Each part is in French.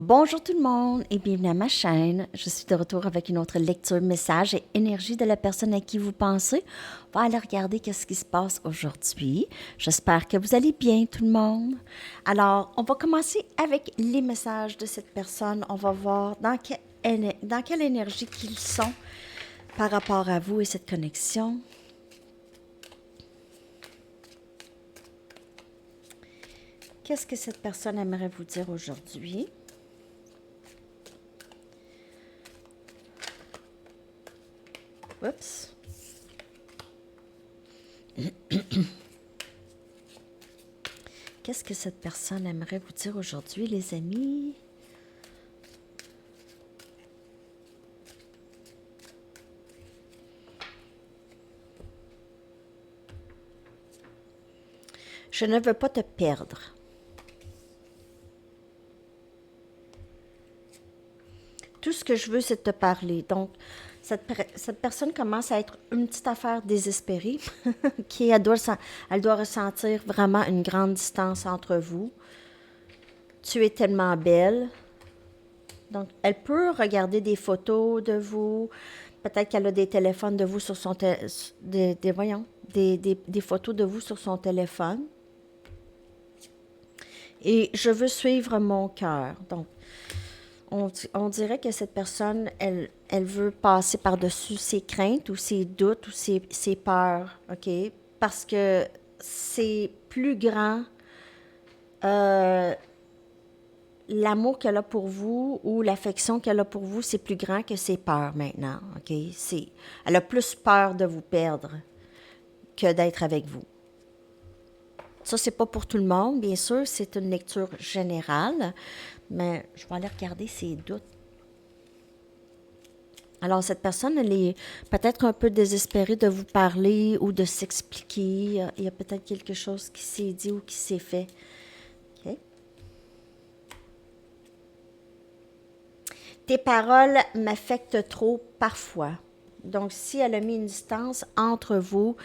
Bonjour tout le monde et bienvenue à ma chaîne. Je suis de retour avec une autre lecture, message et énergie de la personne à qui vous pensez. On va aller regarder qu'est-ce qui se passe aujourd'hui. J'espère que vous allez bien tout le monde. Alors, on va commencer avec les messages de cette personne. On va voir dans quelle énergie qu'ils sont par rapport à vous et cette connexion. Qu'est-ce que cette personne aimerait vous dire aujourd'hui? Oups. Qu'est-ce que cette personne aimerait vous dire aujourd'hui, les amis? Je ne veux pas te perdre. Tout ce que je veux, c'est de te parler. Donc, cette personne commence à être une petite affaire désespérée, qui elle doit ressentir vraiment une grande distance entre vous. Tu es tellement belle. Donc, elle peut regarder des photos de vous. Peut-être qu'elle a des téléphones de vous sur son voyons, des photos de vous sur son téléphone. Et je veux suivre mon cœur. Donc, on dirait que cette personne, elle veut passer par-dessus ses craintes ou ses doutes ou ses peurs, OK? Parce que c'est plus grand l'amour qu'elle a pour vous ou l'affection qu'elle a pour vous, c'est plus grand que ses peurs maintenant, OK? Elle a plus peur de vous perdre que d'être avec vous. Ça, c'est pas pour tout le monde, bien sûr, c'est une lecture générale, mais je vais aller regarder ses doutes. Alors, cette personne, elle est peut-être un peu désespérée de vous parler ou de s'expliquer. Il y a peut-être quelque chose qui s'est dit ou qui s'est fait. OK? Tes paroles m'affectent trop parfois. Donc, si elle a mis une distance entre vous,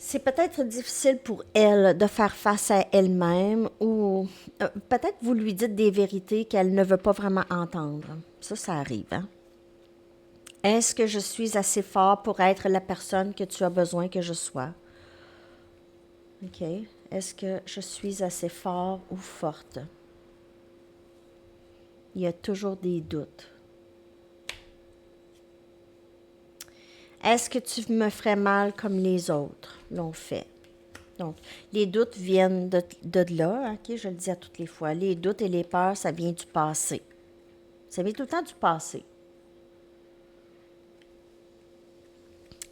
c'est peut-être difficile pour elle de faire face à elle-même ou peut-être vous lui dites des vérités qu'elle ne veut pas vraiment entendre. Ça arrive, hein? Est-ce que je suis assez fort pour être la personne que tu as besoin que je sois? OK. Est-ce que je suis assez fort ou forte? Il y a toujours des doutes. Est-ce que tu me ferais mal comme les autres l'ont fait? Donc, les doutes viennent de là, OK? Je le dis à toutes les fois. Les doutes et les peurs, ça vient du passé. Ça vient tout le temps du passé.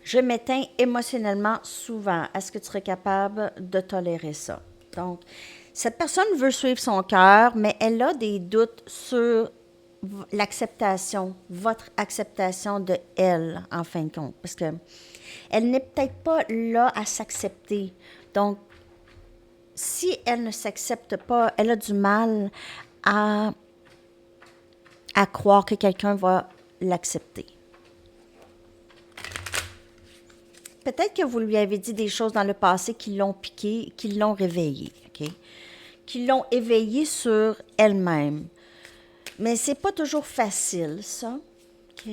Je m'éteins émotionnellement souvent. Est-ce que tu serais capable de tolérer ça? Donc, cette personne veut suivre son cœur, mais elle a des doutes sur l'acceptation, votre acceptation de elle, en fin de compte. Parce que elle n'est peut-être pas là à s'accepter. Donc, si elle ne s'accepte pas, elle a du mal à, à croire que quelqu'un va l'accepter. Peut-être que vous lui avez dit des choses dans le passé qui l'ont piqué, qui l'ont réveillée, OK? Qui l'ont éveillée sur elle-même. Mais c'est pas toujours facile, ça, OK?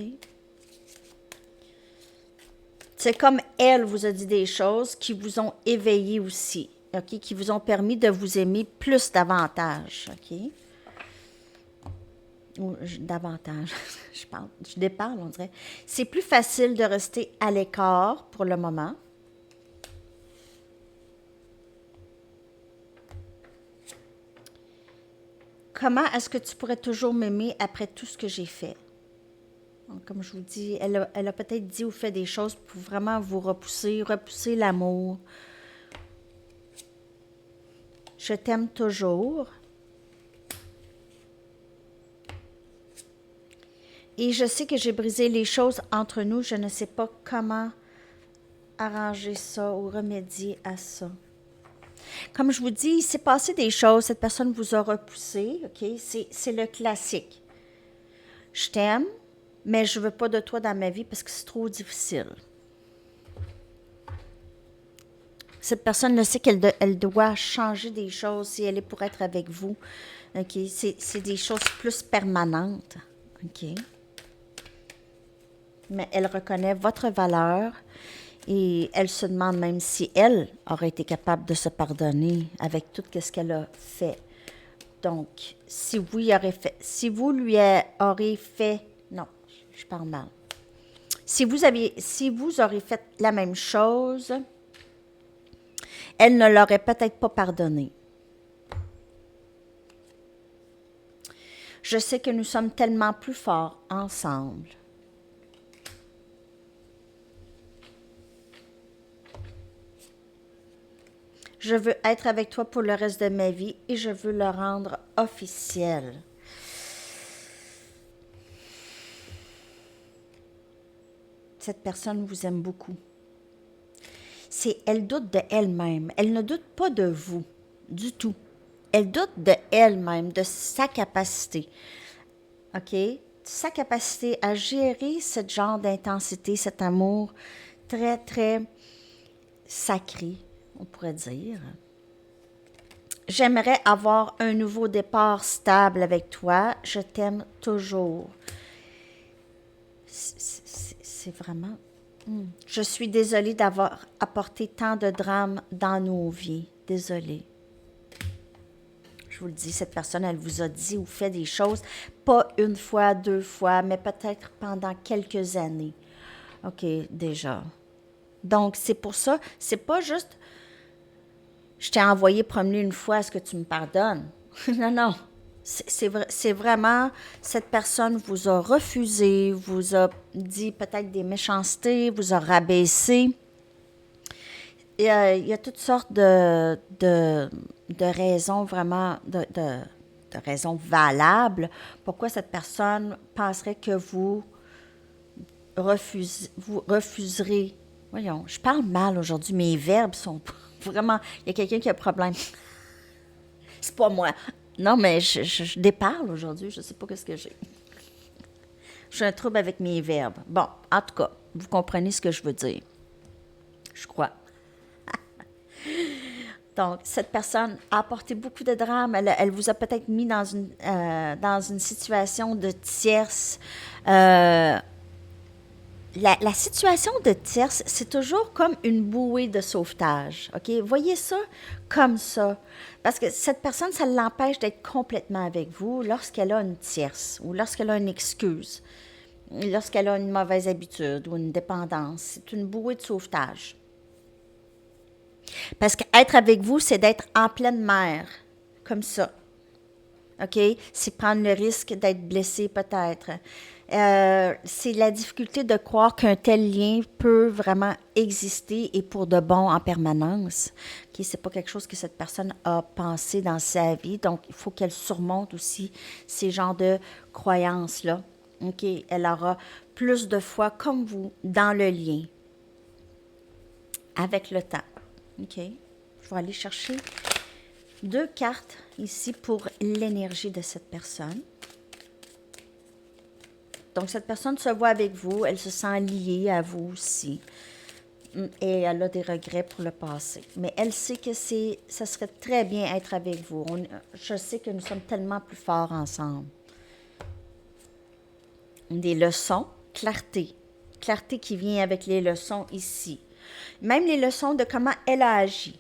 C'est comme elle vous a dit des choses qui vous ont éveillé aussi, OK? Qui vous ont permis de vous aimer plus davantage, OK? Ou davantage, je déparle, on dirait. C'est plus facile de rester à l'écart pour le moment. Comment est-ce que tu pourrais toujours m'aimer après tout ce que j'ai fait? Donc, comme je vous dis, elle a peut-être dit ou fait des choses pour vraiment vous repousser l'amour. Je t'aime toujours. Et je sais que j'ai brisé les choses entre nous. Je ne sais pas comment arranger ça ou remédier à ça. Comme je vous dis, il s'est passé des choses. Cette personne vous a repoussé. OK? C'est le classique. Je t'aime, mais je veux pas de toi dans ma vie parce que c'est trop difficile. Cette personne le sait qu'elle elle doit changer des choses si elle est pour être avec vous. OK? C'est des choses plus permanentes. OK? Mais elle reconnaît votre valeur et elle se demande même si elle aurait été capable de se pardonner avec tout ce qu'elle a fait. Donc, si vous lui aurez fait, non, je parle mal. Si vous aurez fait la même chose, elle ne l'aurait peut-être pas pardonné. Je sais que nous sommes tellement plus forts ensemble. Je veux être avec toi pour le reste de ma vie et je veux le rendre officiel. Cette personne vous aime beaucoup. Elle doute de elle-même. Elle ne doute pas de vous du tout. Elle doute de elle-même, de sa capacité. OK? Sa capacité à gérer ce genre d'intensité, cet amour très, très sacré, on pourrait dire. J'aimerais avoir un nouveau départ stable avec toi. Je t'aime toujours. C'est vraiment... Je suis désolée d'avoir apporté tant de drames dans nos vies. Désolée. Je vous le dis, cette personne, elle vous a dit ou fait des choses, pas une fois, deux fois, mais peut-être pendant quelques années. OK, déjà. Donc, c'est pour ça, c'est pas juste, je t'ai envoyé promener une fois, est-ce que tu me pardonnes? Non, non. C'est vraiment, cette personne vous a refusé, vous a dit peut-être des méchancetés, vous a rabaissé. Il y a toutes sortes de raisons vraiment, de raisons valables pourquoi cette personne penserait que vous refuserez. Voyons, je parle mal aujourd'hui, mes verbes sont vraiment... Il y a quelqu'un qui a un problème. C'est pas moi. Non, mais je déparle aujourd'hui, je sais pas ce que j'ai. J'ai un trouble avec mes verbes. Bon, en tout cas, vous comprenez ce que je veux dire. Je crois. Donc, cette personne a apporté beaucoup de drame. Elle vous a peut-être mis dans une situation de tierce. La situation de tierce, c'est toujours comme une bouée de sauvetage. OK? Voyez ça comme ça. Parce que cette personne, ça l'empêche d'être complètement avec vous lorsqu'elle a une tierce ou lorsqu'elle a une excuse, lorsqu'elle a une mauvaise habitude ou une dépendance. C'est une bouée de sauvetage. Parce qu'être avec vous, c'est d'être en pleine mer, comme ça. OK? C'est prendre le risque d'être blessé peut-être. C'est la difficulté de croire qu'un tel lien peut vraiment exister et pour de bon en permanence. OK? C'est pas quelque chose que cette personne a pensé dans sa vie. Donc, il faut qu'elle surmonte aussi ces genres de croyances-là. OK? Elle aura plus de foi comme vous dans le lien avec le temps. OK? Je vais aller chercher 2 cartes ici pour l'énergie de cette personne. Donc, cette personne se voit avec vous, elle se sent liée à vous aussi. Et elle a des regrets pour le passé. Mais elle sait que ça serait très bien être avec vous. Je sais que nous sommes tellement plus forts ensemble. Des leçons, clarté. Clarté qui vient avec les leçons ici. Même les leçons de comment elle a agi.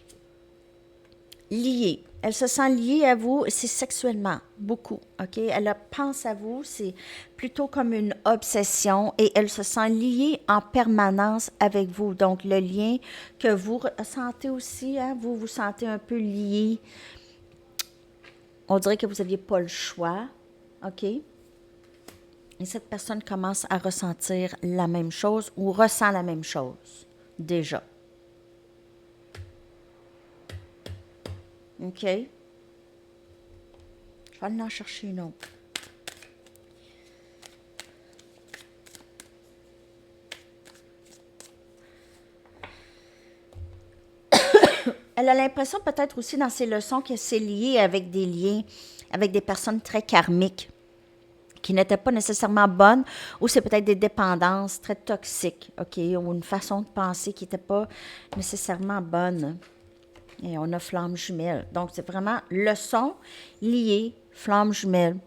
Liée. Elle se sent liée à vous, c'est sexuellement, beaucoup, OK? Elle pense à vous, c'est plutôt comme une obsession et elle se sent liée en permanence avec vous. Donc, le lien que vous ressentez aussi, hein, vous vous sentez un peu lié. On dirait que vous n'aviez pas le choix, OK? Et cette personne commence à ressentir la même chose ou ressent la même chose, déjà. OK? Je vais aller en chercher une autre. Elle a l'impression peut-être aussi dans ses leçons que c'est lié avec des liens, avec des personnes très karmiques, qui n'étaient pas nécessairement bonnes, ou c'est peut-être des dépendances très toxiques, OK? Ou une façon de penser qui n'était pas nécessairement bonne. Et on a flamme jumelle. Donc, c'est vraiment leçons liées flamme jumelle.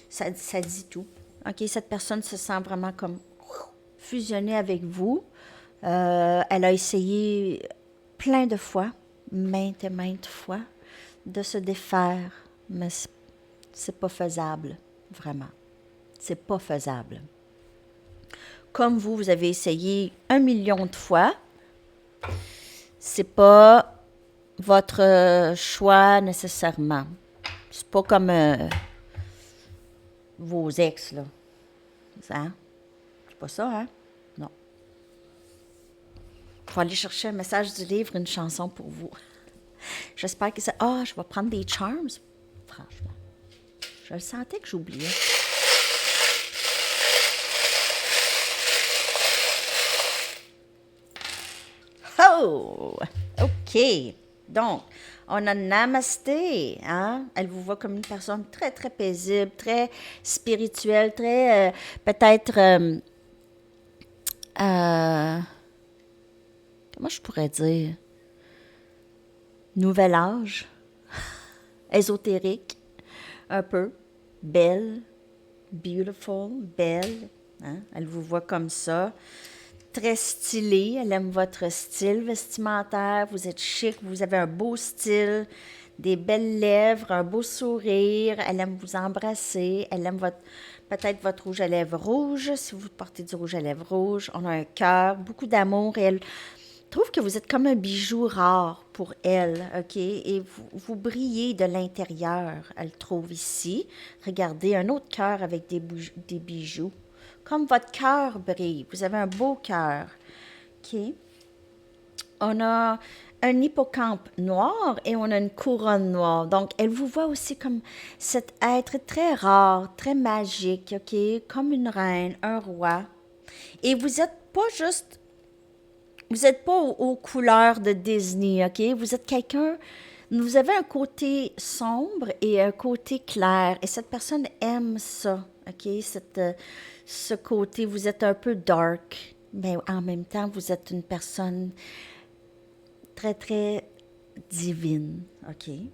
Ça dit tout. OK, cette personne se sent vraiment comme fusionnée avec vous. Elle a essayé plein de fois, maintes et maintes fois, de se défaire, mais c'est pas faisable, vraiment. C'est pas faisable. Comme vous avez essayé 1 million de fois, c'est pas votre choix nécessairement. C'est pas comme vos ex, là. Hein? C'est pas ça, hein? Non. Faut aller chercher un message du livre, une chanson pour vous. J'espère que ça... Ah, je vais prendre des charms. Franchement. Je le sentais que j'oubliais. Oh! OK. Donc, on a Namasté, hein? Elle vous voit comme une personne très, très paisible, très spirituelle, très, peut-être, comment je pourrais dire? Nouvel âge, ésotérique, un peu, belle, beautiful, belle, hein? Elle vous voit comme ça. Très stylée, elle aime votre style vestimentaire, vous êtes chic, vous avez un beau style, des belles lèvres, un beau sourire, elle aime vous embrasser, elle aime peut-être votre rouge à lèvres rouge, si vous portez du rouge à lèvres rouge, on a un cœur, beaucoup d'amour, et elle trouve que vous êtes comme un bijou rare pour elle, OK? Et vous brillez de l'intérieur, elle trouve ici. Regardez, un autre cœur avec des bijoux. Comme votre cœur brille. Vous avez un beau cœur. OK? On a un hippocampe noir et on a une couronne noire. Donc, elle vous voit aussi comme cet être très rare, très magique, OK? Comme une reine, un roi. Et vous n'êtes pas juste... Vous n'êtes pas aux couleurs de Disney, OK? Vous êtes quelqu'un... Vous avez un côté sombre et un côté clair. Et cette personne aime ça, OK? Ce côté, vous êtes un peu dark, mais en même temps, vous êtes une personne très, très divine, OK? Et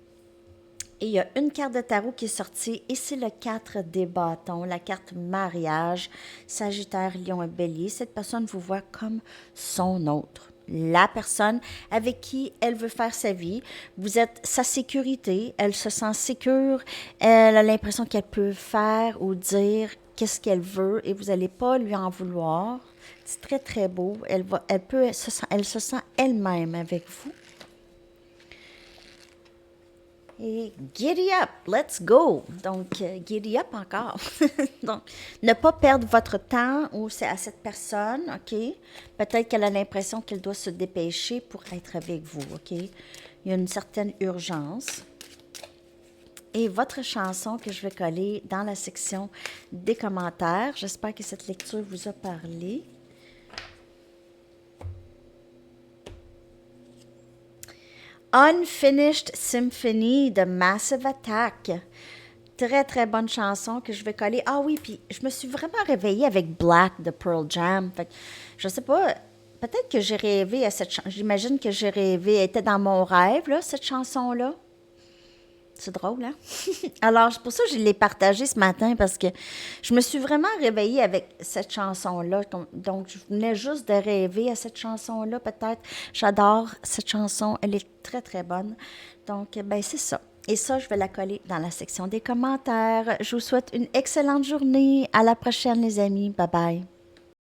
il y a une carte de tarot qui est sortie, et c'est le 4 des bâtons, la carte mariage, Sagittaire, Lion et Bélier. Cette personne vous voit comme son autre. La personne avec qui elle veut faire sa vie. Vous êtes sa sécurité, elle se sent sécure, elle a l'impression qu'elle peut faire ou dire qu'est-ce qu'elle veut et vous n'allez pas lui en vouloir. C'est très, très beau. Elle se sent elle-même avec vous. Et giddy up, let's go. Donc, giddy up encore. Donc, ne pas perdre votre temps ou c'est à cette personne, OK? Peut-être qu'elle a l'impression qu'elle doit se dépêcher pour être avec vous, OK? Il y a une certaine urgence. Et votre chanson que je vais coller dans la section des commentaires. J'espère que cette lecture vous a parlé. Unfinished Symphony de Massive Attack. Très, très bonne chanson que je vais coller. Ah oui, puis je me suis vraiment réveillée avec Black de Pearl Jam. Fait que, je sais pas, peut-être que j'ai rêvé à cette chanson. J'imagine que j'ai rêvé, elle était dans mon rêve, là, cette chanson-là. C'est drôle, hein? Alors, c'est pour ça que je l'ai partagée ce matin, parce que je me suis vraiment réveillée avec cette chanson-là. Donc, je venais juste de rêver à cette chanson-là, peut-être. J'adore cette chanson. Elle est très, très bonne. Donc, ben c'est ça. Et ça, je vais la coller dans la section des commentaires. Je vous souhaite une excellente journée. À la prochaine, les amis. Bye-bye.